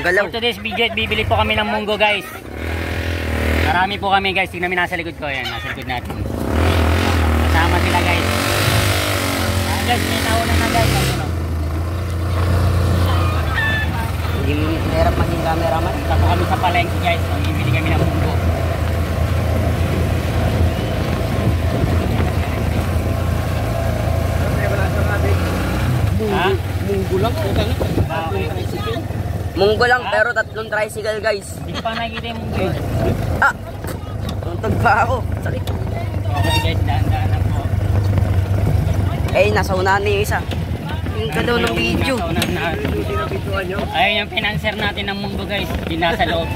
galaw. For today's video, bibili po kami ng munggo guys. Marami po kami guys. Tingnan namin nasa likod ko. Ayan, nasa likod natin. Kasama sila guys. Guys, may nauna na guys. Hindi mahirap maging cameraman. Punta po kami sa palengke guys. Bibili kami ng munggo. Ha? Munggo lang. Munggo lang pero 3 tricycle guys. Hindi ko pa nakikita yung munggo. Ah! Tuntog pa ako. Sorry. Okay guys, daan-daan lang po. Eh, nasa unahan na yung isa. Yung ka daw ng video. Ayun yung financer natin ng munggo guys. Yung nasa loob.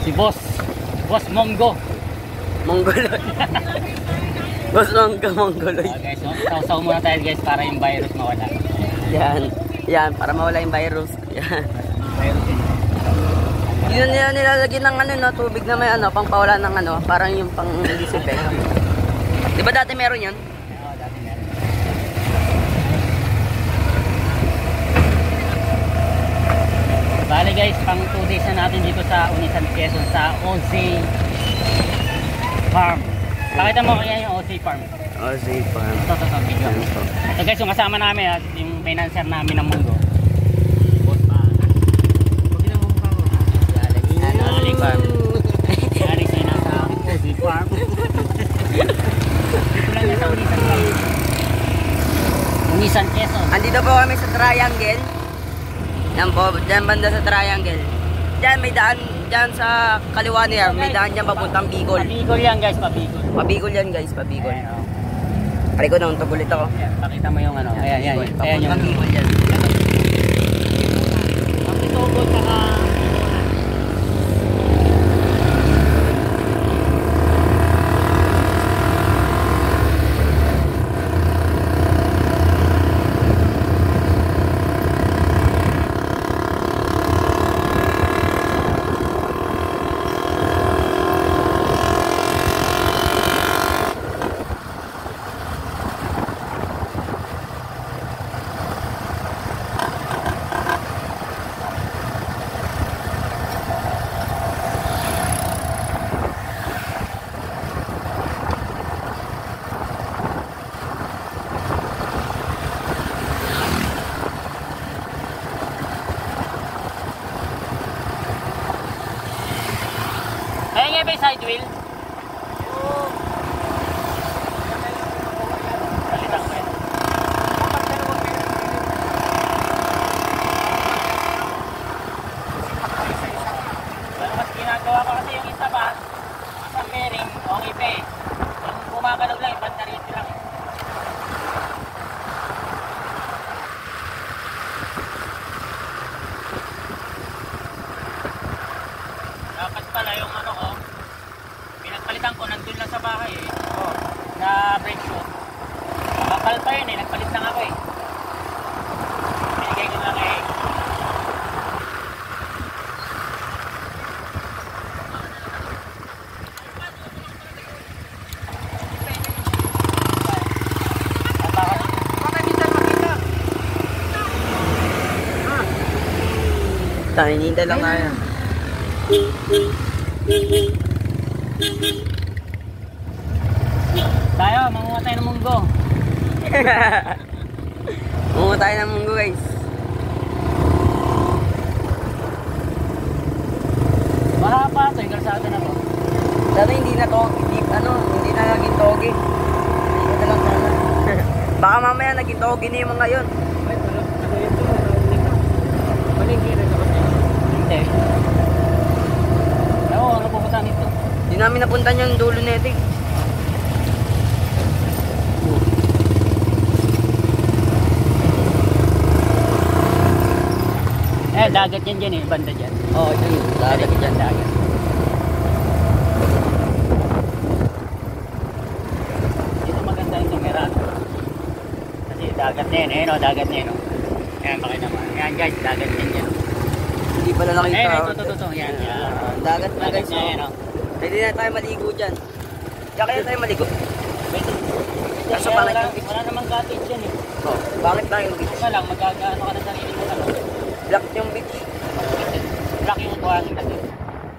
Si Boss. Boss Monggo. Mongoloid. Boss Mongoloid. Guys, sausaw muna tayo guys para yung virus mawala. Yan. Yan, para mawala yung virus. Yan. Virus yun. Yun nila nilalagyan ng ano, no, tubig na may ano, pang pawala ng ano, parang yung pang disinfect. Di ba dati meron yun? Oo, dati meron. Bale guys, pang 2 days na natin dito sa Unisan, Quezon, sa OZ Farm. Pakita mo kaya yung OZ Farm. OZ Farm. Ito, video. Ito guys, yung kasama namin at yung financer namin ng munggo. OZ Farm. Alex ay nasa OZ Farm. Ito lang nasa Unisan Farm. Unisan, Quezon. Andito po kami sa Triangle. Yan po, dyan banda sa Triangle. Dyan may daan, dyan sa kaliwa niya, may daan dyan papuntang Bicol. Pabigol yan guys, pabigol. Pabigol yan guys, pabigol. Ayan, oh. Pari ko na, untog ulit ako. Ayan, pakita mo yung ano. Ayan, ayan. Ayan yung Papuntang Bicol yan. Pagkitobo tsaka ayan nga ba yung side wheel? Palitan ko yan. Pero mas ginagawa ko kasi yung isa ba sa bearing, okay pa eh. Yung gumagalaw lang, ibang narito lang eh. Dapat pala yung ano ko, pinagpalitan ko, nandun lang sa bahay eh. Sa brake shoe. Bakal pa yun eh, nagpalit lang ako eh. Binigay ko lang eh. Taninda lang nga yan. Tayo, manguha tayo ng munggo. Mungo tayo ng munggo guys. Mahaba ito, yung kalsada na to. Dati hindi na to, hindi na naging toge. Hindi na lang sana. Baka mamaya naging toge na yung mga yun. Hindi. Oo, ano pupunta nito? Hindi namin napuntan yung dulo nito eh. Eh, dagat yan dyan eh, banda dyan. Oo, ito yun. Dagat dyan, dagat. Dito maganda yung camera. Kasi dagat na yun, eh, no? Dagat na yun, no? Ayan, pakita mo. Ayan guys, dagat yan dyan. Hindi pala nakita. Ayan, ito. Yan, yan. Dagat na guys. na yan, no? Pwede na tayo maligo dyan. Diyan kaya tayo maligo. Pwede. Kaso pangit yung beach. Wala namang cottage yan eh. Oh, bakit lang yung beach? Ito lang, magkakaano ka ng sarili mo lang. Black yung beach. Black yung buhangin kasi.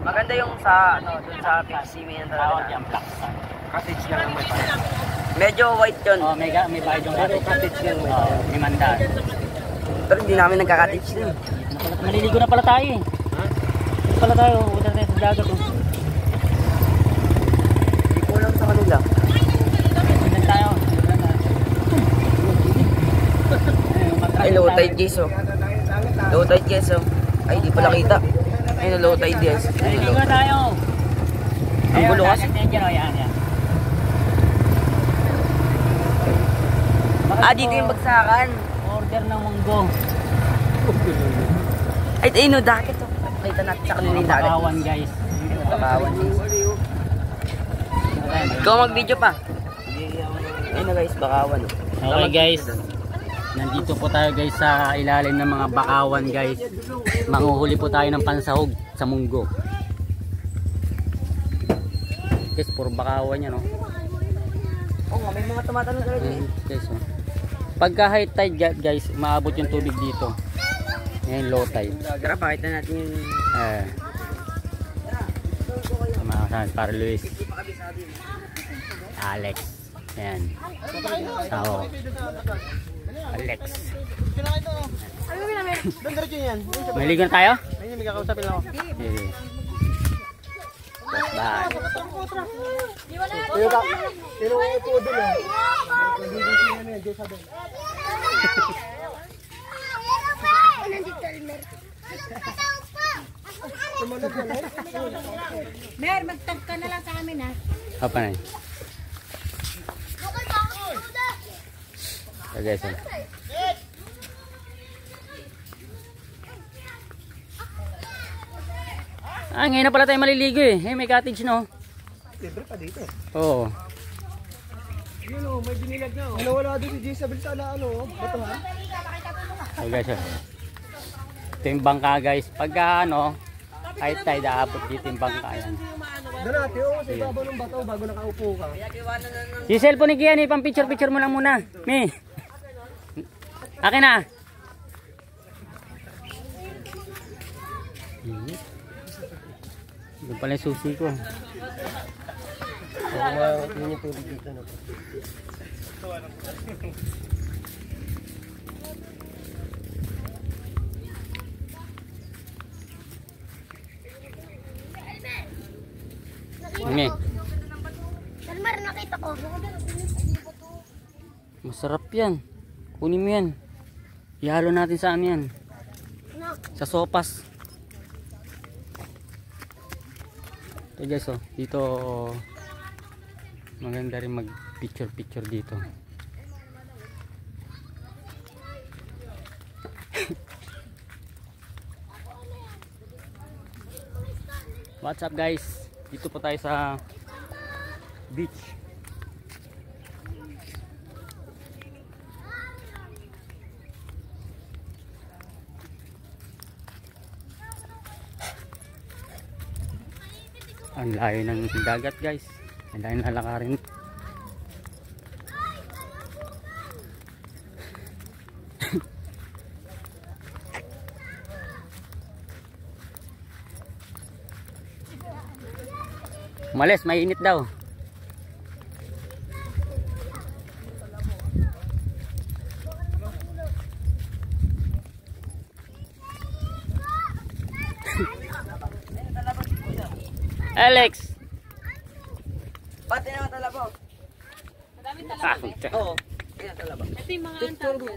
Maganda yung sa, ano, dun sa PCM yan Tawag talaga. yan, black. Cottage lang ang may pala. Medyo white yun. Oh, may bayad yung Pero cottage. cottage lang may Oh, pala. 500. Pero hindi namin nagka-cottage dun. Maliligo na pala tayo eh. Ha? Ito pala tayo, punta tayo sa dagat oh. Hindi ko lang sa kanila. Tignan tayo. Ay, low tide guys oh. Low tide guys oh. Ay, di pala kita. Ay, low tide guys. Ay, Maliligo low. na tayo. Ang gulo kasi. Yan. Ah, dito yung bagsakan. Order ng munggo. Ay, no, dagat oh. Kita natin sa kanila yung dagat. Bakawan guys. Bakawan guys. Ikaw mag-video pa. Ayun na guys, bakawan oh. Okay guys. Nandito po tayo guys sa ilalim ng mga bakawan guys. Manguhuli po tayo ng pansahog sa munggo. Guys, puro bakawan yan oh. Oo nga, may mga tumatanong sa rin. Guys oh. Pagka high tide guys, maabot yung tubig dito. Ngayon low tide. Tara, pakita natin yung... Mga para Luis. Alex. Ayan. Tao. Alex. Doon diretso yan. Maligo na tayo? Ayun, may kakausapin lang ako. Okay. Bye. Sino ang upo doon eh? Nagiging namin yan, Diyos sabi. Mer, magtag ka na lang sa amin ha. Apa na yun? So guys, ngayon na pala tayo maliligo eh. May cottage no? Libre pa dito. Oo. Yun o, may binilag na o. Wala doon si Jezabel sa ano o. Bato ha? So guys, ito yung bangka guys. Pagka ano, kahit tayo daapot dito yung bangka yan. Doon natin o, sa ibabaw ng bato bago nakaupo ka. Yung cellphone ni Kian, pang picture mo lang muna. Me. Akin na. Doon pala yung susi ko. Yun yung tubig dito na. Me. Dalmar, nakita ko. Masarap yan. Kunin mo yan. Ihalo natin sa ano yan. Sa sopas. Ito guys oh. Dito maganda rin mag picture dito. What's up guys? Dito po tayo sa beach. Ang layo ng dagat guys. Ang layo ng lalakarin. Malis, mainit daw. Alex. Pati na talabaw. Oo. Yan talabaw.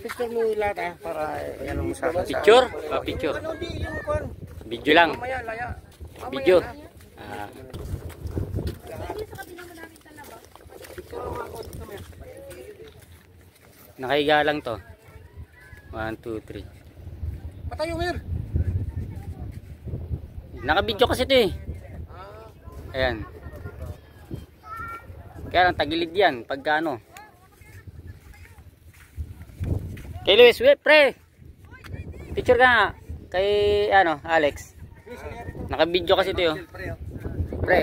Picture mo lahat ah, para yan mo sa Picture? Picture. Ano di yung kwan? Video lang. Mamaya, laya. Video. Nakahiga lang to. 1, 2, 3. Patayo, Mer. Naka-video kasi ito eh. Ayan. Kaya lang tagilid yan pagka ano. Kay Luis, wait, pre. Picture ka nga kay ano, Alex. Naka-video kasi ito yun. Pre.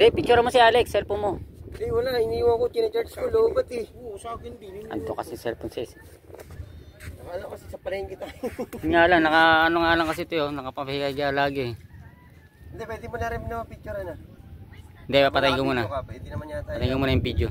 Hindi, picture mo si Alex, cellphone mo. Hindi, wala. Iniwan ko, kinecharge ko. Lobat eh. Oo, sa akin din. Anto kasi cellphone sis. Akala kasi sa palengke tayo. Yun nga lang, ano nga lang kasi ito yun, nakapahiga lagi. Hindi, pwede mo na rin na picture na. Hindi, papatayin ko muna. Pwede naman yata. Patayin ko muna yung video.